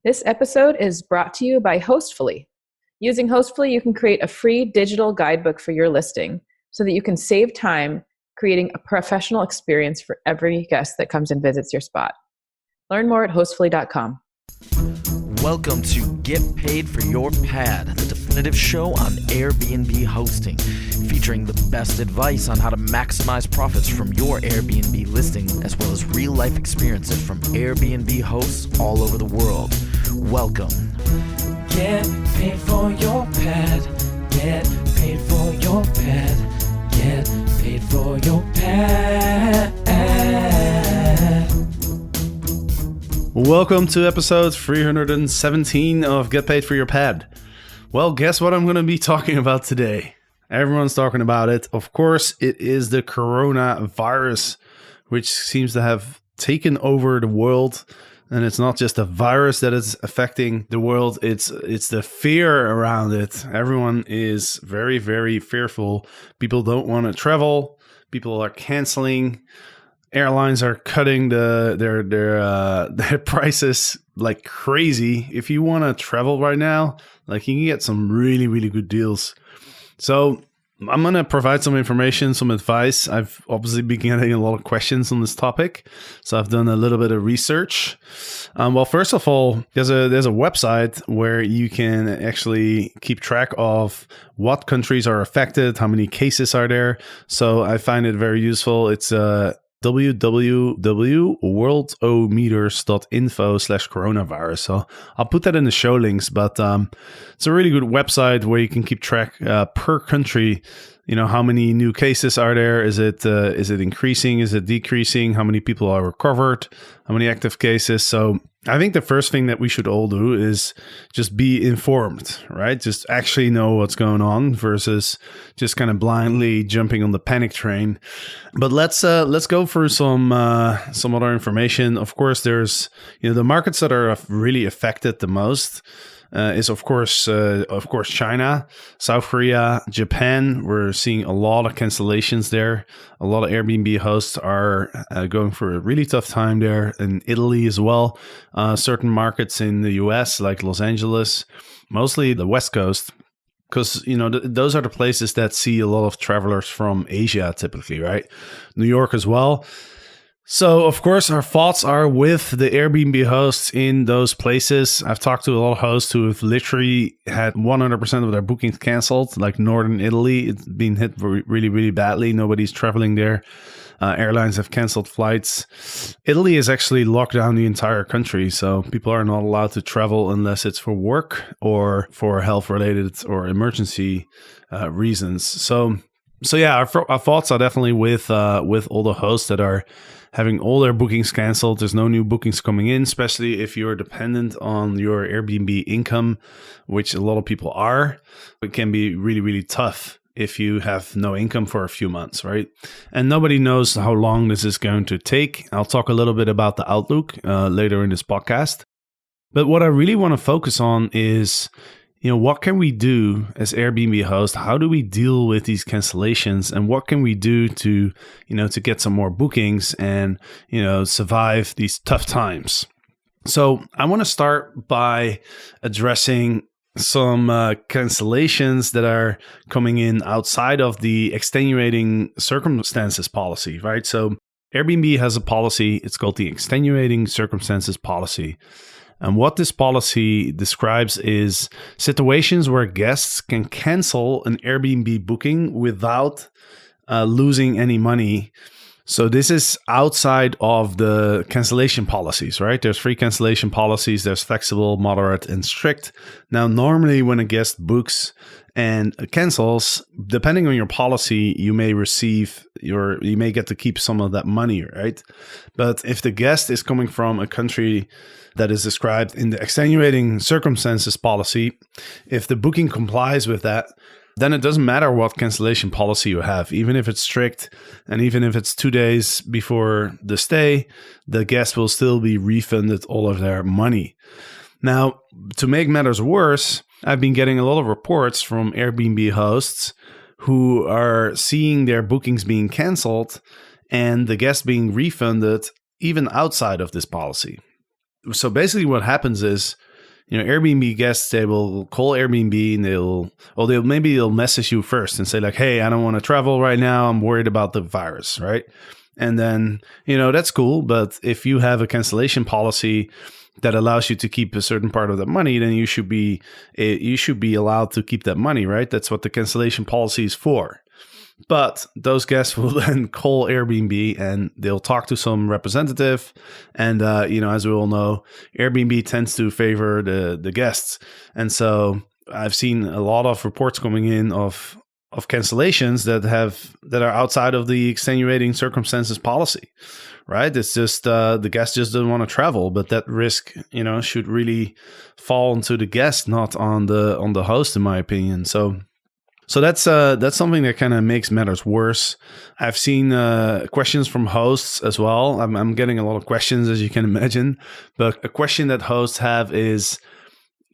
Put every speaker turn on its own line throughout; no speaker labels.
This episode is brought to you by Hostfully. Using Hostfully, you can create a free digital guidebook for your listing so that you can save time creating a professional experience for every guest that comes and visits your spot. Learn more at hostfully.com.
Welcome to Get Paid for Your Pad, the definitive show on Airbnb hosting, featuring the best advice on how to maximize profits from your Airbnb listing, as well as real-life experiences from Airbnb hosts all over the world. Welcome.
Get paid for your pad. Get paid for your pad. Get paid for your pad.
Welcome to episode 317 of Get Paid for Your Pad. Well, guess what I'm going to be talking about today? Everyone's talking about it. Of course, it is the coronavirus, which seems to have taken over the world. And it's not just a virus that is affecting the world, it's the fear around it. Everyone is very, very fearful. People don't want to travel. People are canceling. Airlines are cutting their prices like crazy. If you want to travel right now, like you can get some really, really good deals. So I'm going to provide some information, some advice. I've obviously been getting a lot of questions on this topic, so I've done a little bit of research. Well, first of all, there's a website where you can actually keep track of what countries are affected, how many cases are there. So I find it very useful. It's www.worldometers.info/coronavirus. So I'll put that in the show links, but it's a really good website where you can keep track per country. You know, how many new cases are there? Is it increasing? Is it decreasing? How many people are recovered? How many active cases? So I think the first thing that we should all do is just be informed, right? Just actually know what's going on versus just kind of blindly jumping on the panic train. But let's go through some other information. Of course, there's the markets that are really affected the most. Is of course China, South Korea, Japan. We're seeing a lot of cancellations there. A lot of Airbnb hosts are going through a really tough time there. In Italy as well. Certain markets in the US like Los Angeles, mostly the West Coast. Because, those are the places that see a lot of travelers from Asia typically, right? New York as well. So, of course, our thoughts are with the Airbnb hosts in those places. I've talked to a lot of hosts who have literally had 100% of their bookings canceled, like Northern Italy. It's been hit really, really badly. Nobody's traveling there. Airlines have canceled flights. Italy has actually locked down the entire country, so people are not allowed to travel unless it's for work or for health-related or emergency reasons. So yeah, our thoughts are definitely with all the hosts that are having all their bookings canceled. There's no new bookings coming in, especially if you're dependent on your Airbnb income, which a lot of people are. It can be really, really tough if you have no income for a few months, right? And nobody knows how long this is going to take. I'll talk a little bit about the outlook later in this podcast. But what I really want to focus on is, what can we do as Airbnb host? How do we deal with these cancellations, and what can we do to get some more bookings and, survive these tough times? So I want to start by addressing some cancellations that are coming in outside of the extenuating circumstances policy, right? So Airbnb has a policy. It's called the extenuating circumstances policy. And what this policy describes is situations where guests can cancel an Airbnb booking without losing any money. So this is outside of the cancellation policies, right? There's free cancellation policies. There's flexible, moderate, and strict. Now, normally when a guest books and cancels, depending on your policy, you may get to keep some of that money, right? But if the guest is coming from a country that is described in the extenuating circumstances policy, if the booking complies with that, then it doesn't matter what cancellation policy you have. Even if it's strict and even if it's 2 days before the stay, the guest will still be refunded all of their money. Now, to make matters worse, I've been getting a lot of reports from Airbnb hosts who are seeing their bookings being canceled and the guests being refunded even outside of this policy. So basically what happens is Airbnb guests, they will call Airbnb and they'll message you first and say like, hey, I don't want to travel right now. I'm worried about the virus, right? And then, that's cool. But if you have a cancellation policy that allows you to keep a certain part of that money, then you should be allowed to keep that money, right? That's what the cancellation policy is for. But those guests will then call Airbnb and they'll talk to some representative. And, as we all know, Airbnb tends to favor the guests. And so I've seen a lot of reports coming in of cancellations that are outside of the extenuating circumstances policy, right? It's just the guest just doesn't want to travel, but that risk, should really fall onto the guest, not on the host, in my opinion. So that's something that kind of makes matters worse. I've seen questions from hosts as well. I'm getting a lot of questions, as you can imagine. But a question that hosts have is,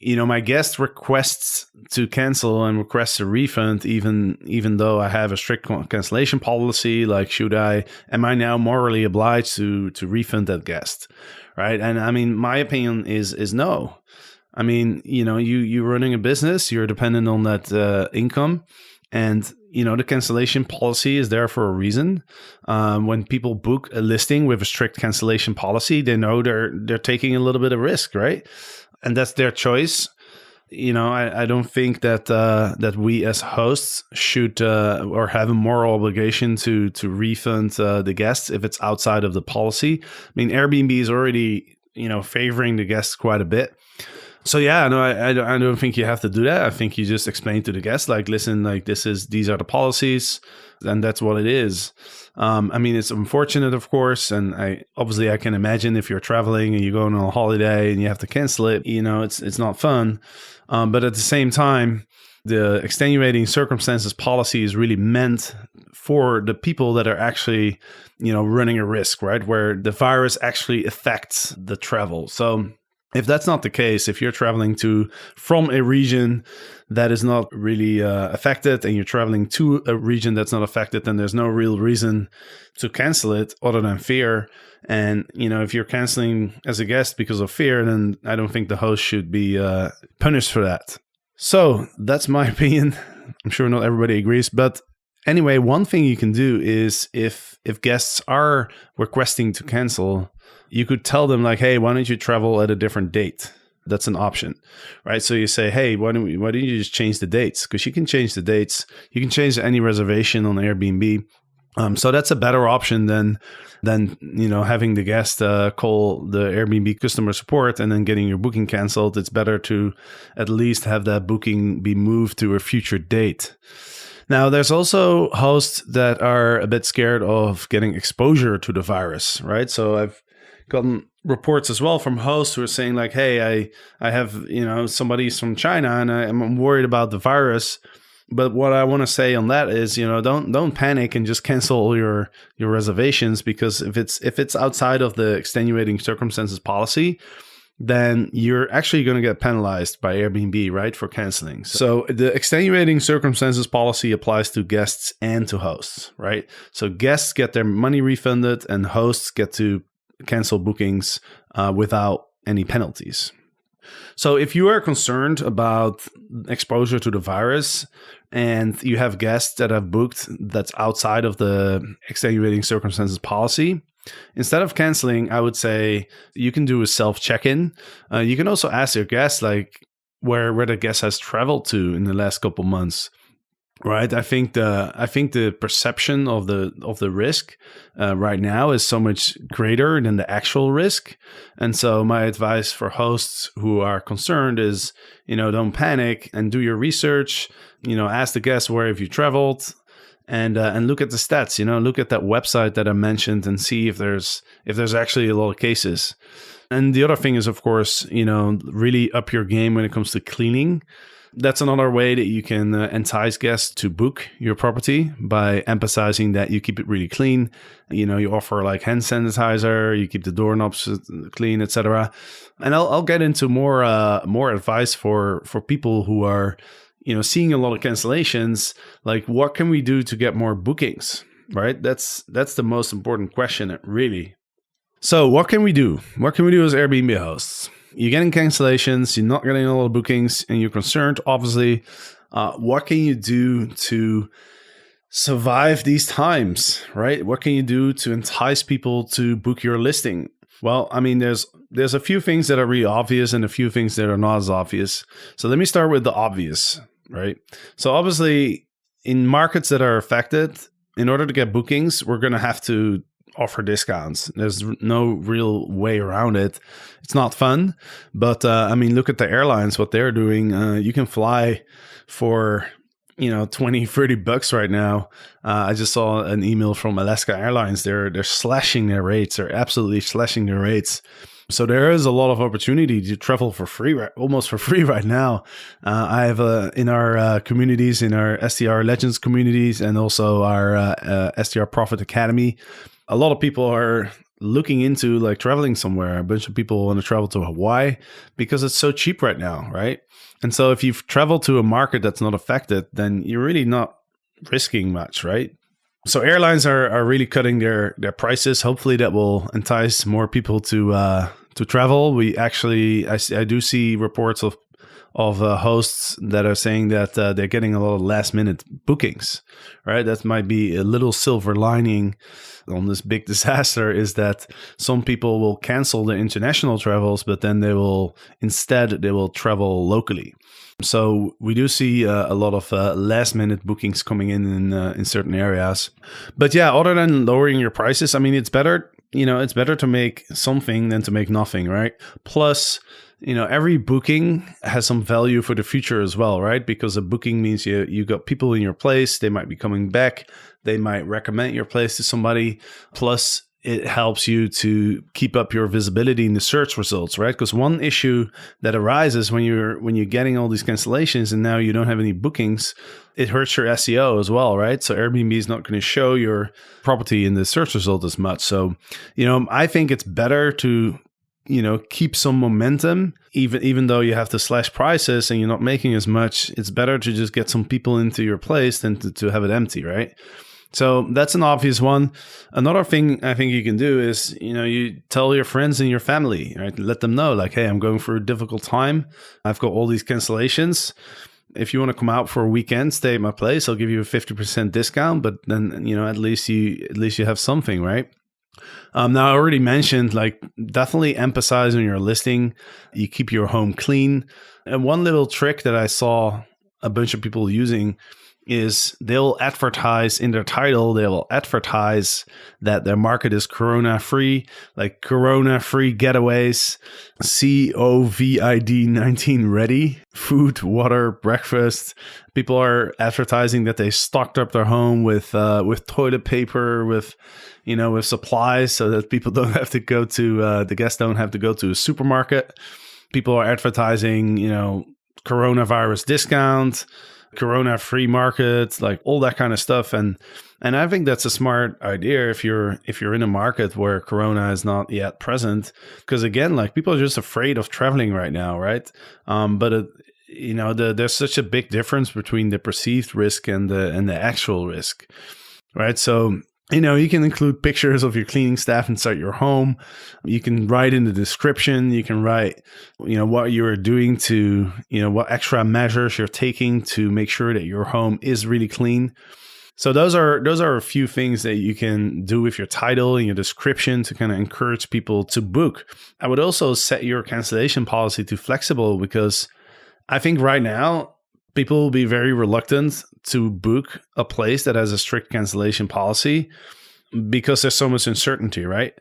my guest requests to cancel and requests a refund, even though I have a strict cancellation policy. Like, am I now morally obliged to refund that guest, right? And I mean, my opinion is no. I mean, you're running a business, you're dependent on that income, and, the cancellation policy is there for a reason. When people book a listing with a strict cancellation policy, they know they're taking a little bit of risk, right? And that's their choice. I don't think that we as hosts should or have a moral obligation to refund the guests if it's outside of the policy. I mean, Airbnb is already, favoring the guests quite a bit. So yeah, no, I don't think you have to do that. I think you just explain to the guests, like, listen, like these are the policies, and that's what it is. I mean, it's unfortunate, of course, and I can imagine if you're traveling and you're going on a holiday and you have to cancel it, it's not fun. But at the same time, the extenuating circumstances policy is really meant for the people that are actually, running a risk, right? Where the virus actually affects the travel. So if that's not the case, if you're traveling from a region that is not really affected and you're traveling to a region that's not affected, then there's no real reason to cancel it other than fear. And, if you're canceling as a guest because of fear, then I don't think the host should be punished for that. So that's my opinion. I'm sure not everybody agrees. But anyway, one thing you can do is if guests are requesting to cancel, you could tell them like, hey, why don't you travel at a different date? That's an option, right? So you say, hey, why don't you just change the dates? Because you can change the dates. You can change any reservation on Airbnb. So that's a better option than having the guest call the Airbnb customer support and then getting your booking canceled. It's better to at least have that booking be moved to a future date. Now, there's also hosts that are a bit scared of getting exposure to the virus, right? So I've gotten reports as well from hosts who are saying like, hey, I have, somebody's from China and I'm worried about the virus. But what I want to say on that is, don't panic and just cancel all your reservations, because if it's outside of the extenuating circumstances policy, then you're actually going to get penalized by Airbnb, right, for canceling. So the extenuating circumstances policy applies to guests and to hosts, right? So guests get their money refunded and hosts get to cancel bookings without any penalties. So if you are concerned about exposure to the virus and you have guests that have booked that's outside of the extenuating circumstances policy, instead of canceling, I would say you can do a self-check-in. You can also ask your guests like where the guest has traveled to in the last couple months. Right, I think the perception of the risk right now is so much greater than the actual risk, and so my advice for hosts who are concerned is, don't panic and do your research. Ask the guests where have you traveled, and look at the stats. Look at that website that I mentioned and see if there's actually a lot of cases. And the other thing is, of course, really up your game when it comes to cleaning. That's another way that you can entice guests to book your property by emphasizing that you keep it really clean. You offer like hand sanitizer, you keep the doorknobs clean, etc. And I'll get into more advice for people who are seeing a lot of cancellations. Like, what can we do to get more bookings? Right? That's the most important question, really. So what can we do? What can we do as Airbnb hosts? you're getting cancellations, you're not getting a lot of bookings, and you're concerned, obviously, what can you do to survive these times, right? What can you do to entice people to book your listing? Well, I mean, there's a few things that are really obvious and a few things that are not as obvious. So let me start with the obvious, right? So obviously, in markets that are affected, in order to get bookings, we're going to have to offer discounts. There's no real way around it. It's not fun, but I mean, look at the airlines, what they're doing. You can fly for, $20-$30 right now. I just saw an email from Alaska Airlines. They're slashing their rates. They're absolutely slashing their rates. So there is a lot of opportunity to travel for free, almost for free right now. I have in our communities, in our STR Legends communities, and also our STR Profit Academy, a lot of people are looking into like traveling somewhere. A bunch of people want to travel to Hawaii because it's so cheap right now, right? And so if you've traveled to a market that's not affected, then you're really not risking much, right? So airlines are really cutting their prices. Hopefully that will entice more people to travel. I do see reports of hosts that are saying that they're getting a lot of last minute bookings, right? That might be a little silver lining on this big disaster, is that some people will cancel their international travels, but then they will travel locally. So we do see a lot of last minute bookings coming in certain areas. But yeah, other than lowering your prices, I mean, it's better to make something than to make nothing, right? Plus, every booking has some value for the future as well, right? Because a booking means you got people in your place. They might be coming back. They might recommend your place to somebody. Plus, it helps you to keep up your visibility in the search results, right? Because one issue that arises when you're getting all these cancellations and now you don't have any bookings, it hurts your SEO as well, right? So Airbnb is not going to show your property in the search result as much. So, I think it's better to keep some momentum, even though you have to slash prices and you're not making as much. It's better to just get some people into your place than to have it empty, right? So that's an obvious one. Another thing I think you can do is, you tell your friends and your family, right? Let them know, like, hey, I'm going through a difficult time. I've got all these cancellations. If you want to come out for a weekend, stay at my place, I'll give you a 50% discount. But then, at least you have something, right? Now, I already mentioned, like, definitely emphasize on your listing. You keep your home clean. And one little trick that I saw a bunch of people using is they'll advertise in their title, they will advertise that their market is corona-free, like corona-free getaways, COVID-19 ready, food, water, breakfast. People are advertising that they stocked up their home with toilet paper, with supplies, so that people don't have to go to, the guests don't have to go to a supermarket. People are advertising, coronavirus discount, corona free market, like all that kind of stuff. And I think that's a smart idea if you're in a market where corona is not yet present, because again, like, people are just afraid of traveling right now, right? But there's such a big difference between the perceived risk and the actual risk, right? So, you can include pictures of your cleaning staff inside your home. You can write in the description. You can write, what you're doing to, what extra measures you're taking to make sure that your home is really clean. So those are a few things that you can do with your title and your description to kind of encourage people to book. I would also set your cancellation policy to flexible, because I think right now people will be very reluctant to book a place that has a strict cancellation policy because there's so much uncertainty, right?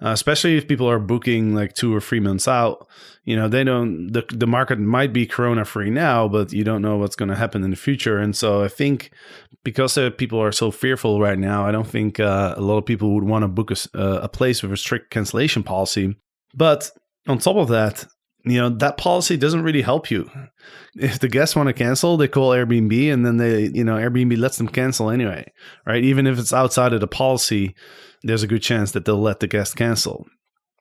Especially if people are booking like 2 or 3 months out. The market might be corona free now, but you don't know what's going to happen in the future. And so I think because people are so fearful right now, I don't think a lot of people would want to book a place with a strict cancellation policy. But on top of that, that policy doesn't really help you. If the guests want to cancel, they call Airbnb, and then Airbnb lets them cancel anyway, right? Even if it's outside of the policy, there's a good chance that they'll let the guest cancel.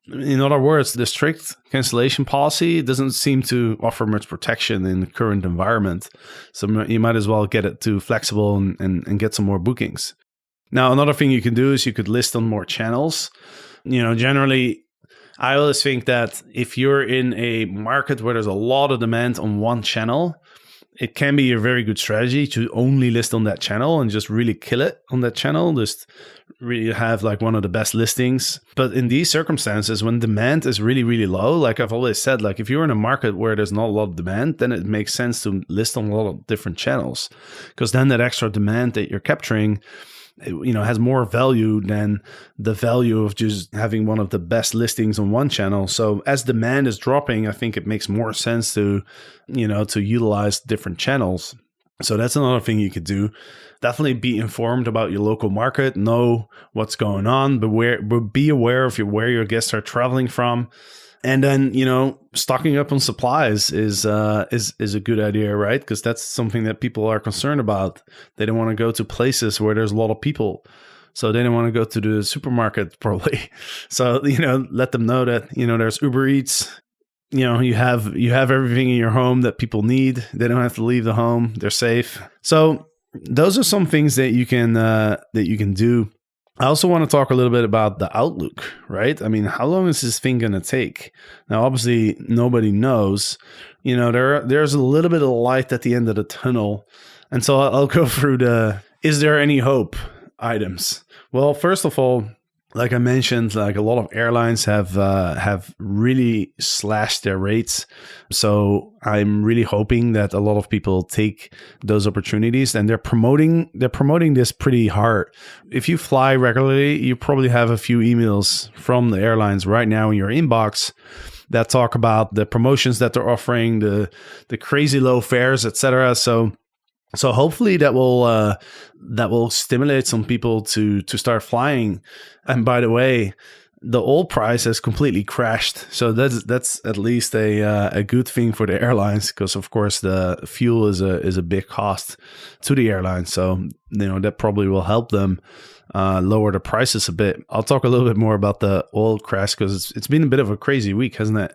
In other words, the strict cancellation policy doesn't seem to offer much protection in the current environment. So you might as well get it to flexible and get some more bookings. Now, another thing you can do is you could list on more channels. Generally, I always think that if you're in a market where there's a lot of demand on one channel, it can be a very good strategy to only list on that channel and just really kill it on that channel. Just really have like one of the best listings. But in these circumstances, when demand is really, really low, like I've always said, like if you're in a market where there's not a lot of demand, then it makes sense to list on a lot of different channels, because then that extra demand that you're capturing, has more value than the value of just having one of the best listings on one channel. So as demand is dropping, I think it makes more sense to utilize different channels. So that's another thing you could do. Definitely be informed about your local market, know what's going on, but be aware of where your guests are traveling from. And then, stocking up on supplies is a good idea, right? Because that's something that people are concerned about. They don't want to go to places where there's a lot of people. So they don't want to go to the supermarket probably. So, let them know that, there's Uber Eats. You have everything in your home that people need. They don't have to leave the home. They're safe. So those are some things that you can do. I also want to talk a little bit about the outlook, right? I mean, how long is this thing going to take? Now, obviously, nobody knows. There's a little bit of light at the end of the tunnel. And so I'll go through is there any hope items? Well, first of all, like I mentioned, like a lot of airlines have really slashed their rates. So I'm really hoping that a lot of people take those opportunities, and they're promoting this pretty hard. If you fly regularly, you probably have a few emails from the airlines right now in your inbox that talk about the promotions that they're offering, the crazy low fares, etc. So hopefully that will stimulate some people to start flying. And by the way, the oil price has completely crashed. So that's at least a good thing for the airlines, because of course the fuel is a big cost to the airlines. So that probably will help them lower the prices a bit. I'll talk a little bit more about the oil crash because it's been a bit of a crazy week, hasn't it?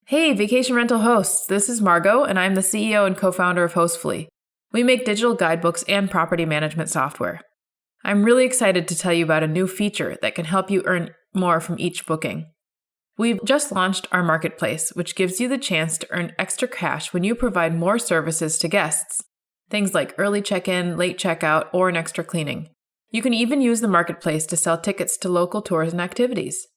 Hey, vacation rental hosts. This is Margot, and I'm the CEO and co-founder of Hostfully. We make digital guidebooks and property management software. I'm really excited to tell you about a new feature that can help you earn more from each booking. We've just launched our marketplace, which gives you the chance to earn extra cash when you provide more services to guests. Things like early check-in, late checkout, or an extra cleaning. You can even use the marketplace to sell tickets to local tours and activities.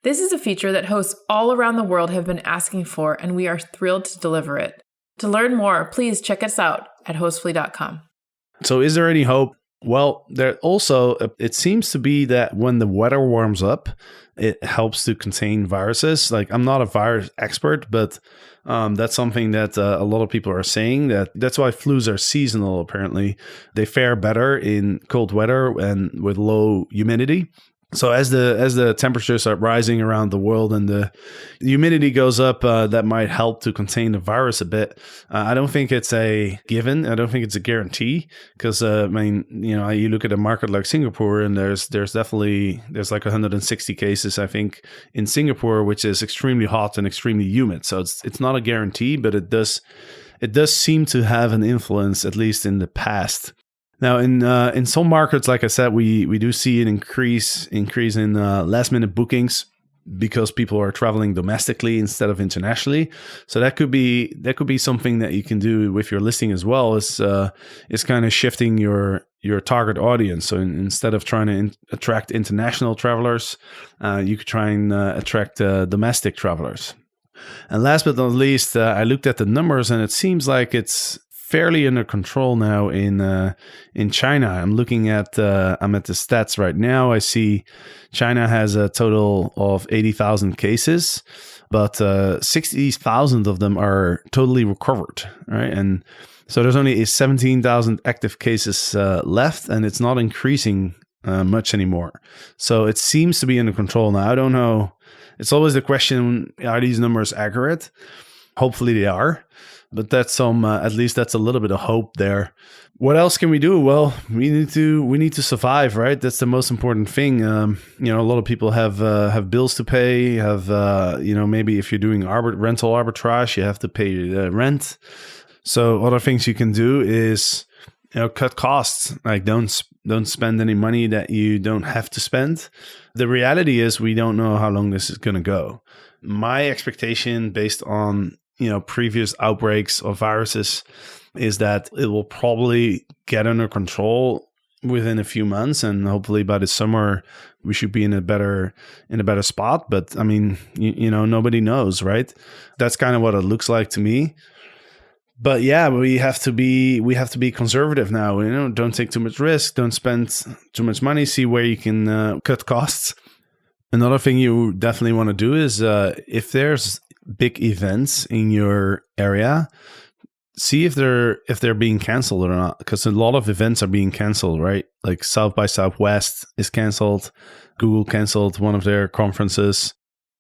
This is a feature that hosts all around the world have been asking for, and we are thrilled to deliver it. To learn more, please check us out at hostfully.com.
So is there any hope? Well, there also, it seems to be that when the weather warms up, it helps to contain viruses. Like, I'm not a virus expert, but that's something that a lot of people are saying. That's why flus are seasonal, apparently. They fare better in cold weather and with low humidity. So as the temperatures are rising around the world and the humidity goes up, that might help to contain the virus a bit. I don't think it's a given. I don't think it's a guarantee, because you look at a market like Singapore, and there's like 160 cases, I think, in Singapore, which is extremely hot and extremely humid. So it's not a guarantee, but it does seem to have an influence, at least in the past. Now, in some markets, like I said, we do see an increase in last minute bookings because people are traveling domestically instead of internationally. So that could be something that you can do with your listing as well. Is kind of shifting your target audience. So instead of trying to attract international travelers, you could try and attract domestic travelers. And last but not least, I looked at the numbers, and it seems like it's fairly under control now in China. I'm looking at I'm at the stats right now. I see China has a total of 80,000 cases, but 60,000 of them are totally recovered, right? And so there's only 17,000 active cases left, and it's not increasing much anymore. So it seems to be under control now. I don't know. It's always the question: are these numbers accurate? Hopefully they are. But that's at least that's a little bit of hope there. What else can we do? Well, we need to survive, right? That's the most important thing. A lot of people have bills to pay. Have maybe if you're doing rental arbitrage, you have to pay rent. So other things you can do is cut costs. Like don't spend any money that you don't have to spend. The reality is we don't know how long this is going to go. My expectation based on, previous outbreaks of viruses is that it will probably get under control within a few months, and hopefully by the summer we should be in a better spot. But I mean, nobody knows, right? That's kind of what it looks like to me. But yeah, we have to be conservative now. Don't take too much risk, don't spend too much money, see where you can cut costs. Another thing you definitely want to do is if there's big events in your area, see if they're being canceled or not, because a lot of events are being canceled, right? Like South by Southwest is canceled. Google canceled one of their conferences.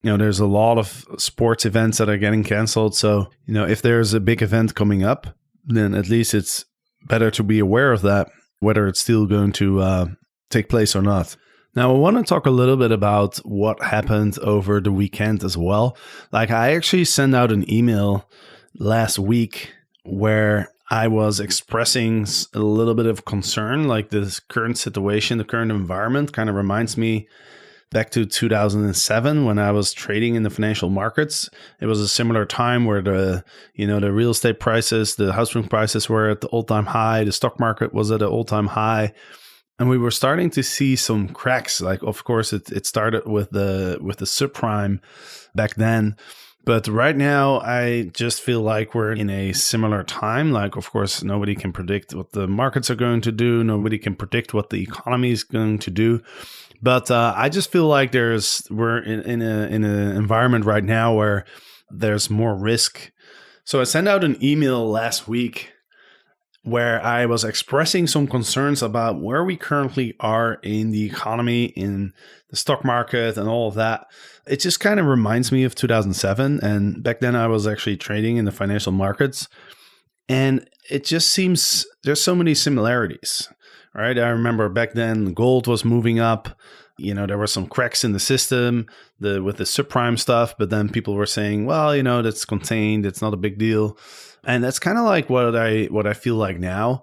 There's a lot of sports events that are getting canceled. So, if there's a big event coming up, then at least it's better to be aware of that, whether it's still going to take place or not. Now, I want to talk a little bit about what happened over the weekend as well. Like, I actually sent out an email last week where I was expressing a little bit of concern, like this current situation, the current environment kind of reminds me back to 2007 when I was trading in the financial markets. It was a similar time where the real estate prices, the housing prices were at the all-time high, the stock market was at an all-time high, and we were starting to see some cracks. Like, of course, it started with the subprime back then. But right now, I just feel like we're in a similar time. Like, of course, nobody can predict what the markets are going to do. Nobody can predict what the economy is going to do. But I just feel like we're in an environment right now where there's more risk. So I sent out an email last week where I was expressing some concerns about where we currently are in the economy, in the stock market and all of that. It just kind of reminds me of 2007. And back then I was actually trading in the financial markets. And it just seems there's so many similarities, right? I remember back then gold was moving up. There were some cracks in the system with the subprime stuff, but then people were saying, well, that's contained. It's not a big deal. And that's kind of like what I feel like now.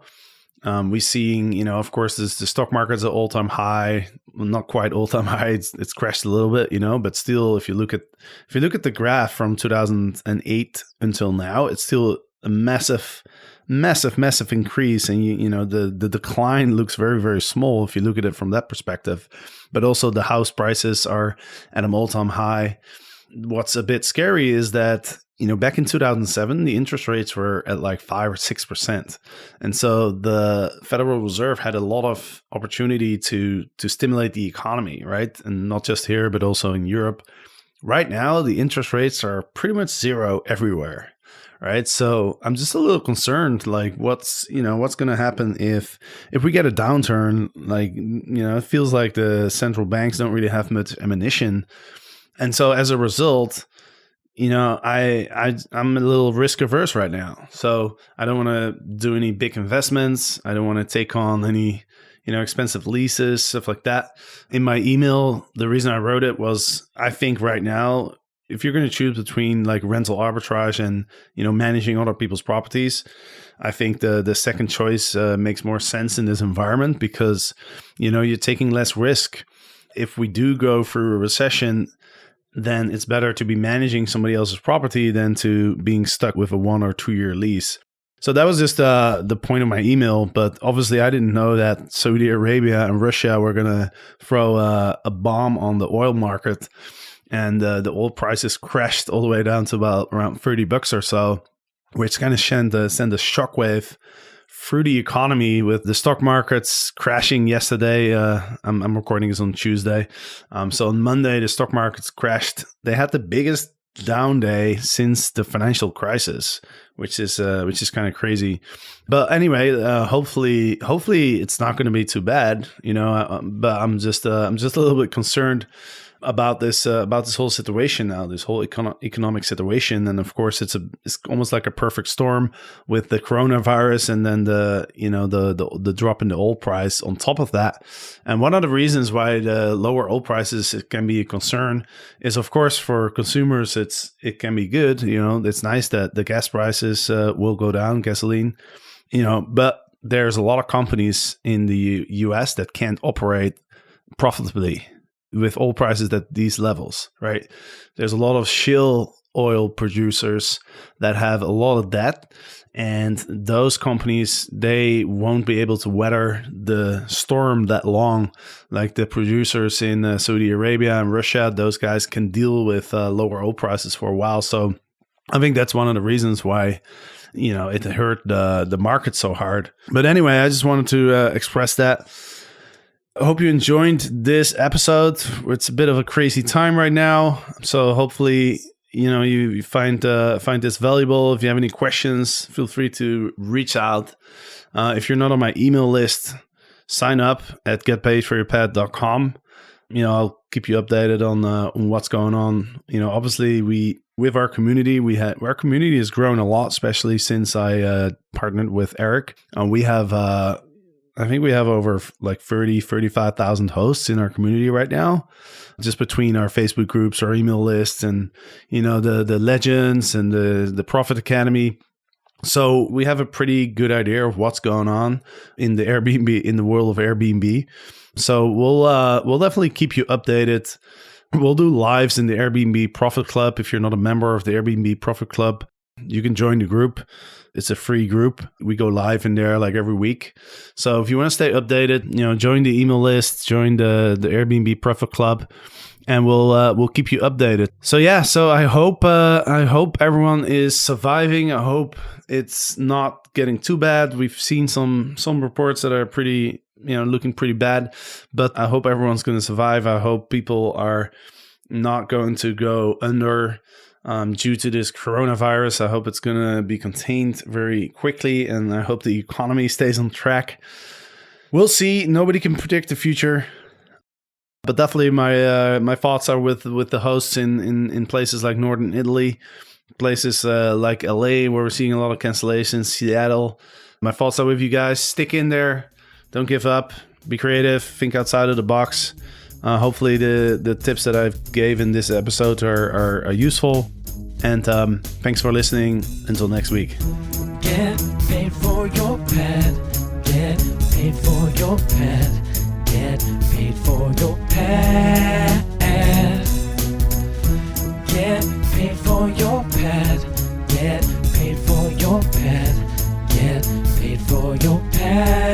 We're seeing, of course, the stock market's at all-time high. Well, not quite all-time high. It's crashed a little bit, but still, if you look at the graph from 2008 until now, it's still a massive increase, and the decline looks very, very small if you look at it from that perspective. But also the house prices are at an all-time high. What's a bit scary is that back in 2007 the interest rates were at like 5 or 6%, and so the Federal Reserve had a lot of opportunity to stimulate the economy, right? And not just here, but also in Europe. Right now the interest rates are pretty much zero everywhere. Right. So I'm just a little concerned, like what's going to happen if we get a downturn. Like, it feels like the central banks don't really have much ammunition. And so as a result, I'm a little risk averse right now. So I don't want to do any big investments. I don't want to take on any, expensive leases, stuff like that. In my email, the reason I wrote it was I think right now, if you're going to choose between like rental arbitrage and, managing other people's properties, I think the second choice makes more sense in this environment because, you're taking less risk. If we do go through a recession, then it's better to be managing somebody else's property than to being stuck with a 1 or 2 year lease. So that was just the point of my email. But obviously, I didn't know that Saudi Arabia and Russia were going to throw a bomb on the oil market. And the oil prices crashed all the way down to about around $30 or so, which kind of sent a shockwave through the economy with the stock markets crashing yesterday. I'm recording this on Tuesday. So on Monday, the stock markets crashed. They had the biggest down day since the financial crisis, which is kind of crazy. But anyway, hopefully it's not going to be too bad, but I'm just a little bit concerned about this whole situation now, this whole economic situation. And of course, it's almost like a perfect storm with the coronavirus and then the drop in the oil price on top of that. And one of the reasons why the lower oil prices can be a concern is, of course, for consumers, it can be good. It's nice that the gas prices will go down, gasoline. But there's a lot of companies in the US that can't operate profitably with oil prices at these levels, right? There's a lot of shale oil producers that have a lot of debt, and those companies, they won't be able to weather the storm that long. Like the producers in Saudi Arabia and Russia, those guys can deal with lower oil prices for a while. So I think that's one of the reasons why, you know, it hurt the market so hard. But anyway, I just wanted to express that. I hope you enjoyed this episode. It's a bit of a crazy time right now, so hopefully, you know, you find this valuable. If you have any questions, feel free to reach out. If you're not on my email list, sign up at getpaidforyourpad.com. You know, I'll keep you updated on what's going on. You know, obviously with our community, our community has grown a lot, especially since I partnered with Eric. We have I think we have over like 35,000 hosts in our community right now, just between our Facebook groups, our email lists, and, you know, the legends and the Profit Academy. So we have a pretty good idea of what's going on in the world of Airbnb. So we'll definitely keep you updated. We'll do lives in the Airbnb Profit Club. If you're not a member of the Airbnb Profit Club, you can join the group. It's a free group. We go live in there like every week. So if you want to stay updated, you know, join the email list, join the Airbnb Profit Club, and we'll keep you updated. So yeah, so I hope everyone is surviving. I hope it's not getting too bad. We've seen some reports that are pretty, you know, looking pretty bad, but I hope everyone's going to survive. I hope people are not going to go under due to this coronavirus. I hope it's going to be contained very quickly, and I hope the economy stays on track. We'll see. Nobody can predict the future, but definitely my thoughts are with the hosts in places like Northern Italy, places like LA where we're seeing a lot of cancellations, Seattle. My thoughts are with you guys. Stick in there. Don't give up. Be creative. Think outside of the box. Hopefully the tips that I've gave in this episode are useful. And thanks for listening. Until next week.
Get paid for your pad. Get paid for your pad. Get paid for your pad. Get paid for your pad. Get paid for your pad. Get paid for your pad.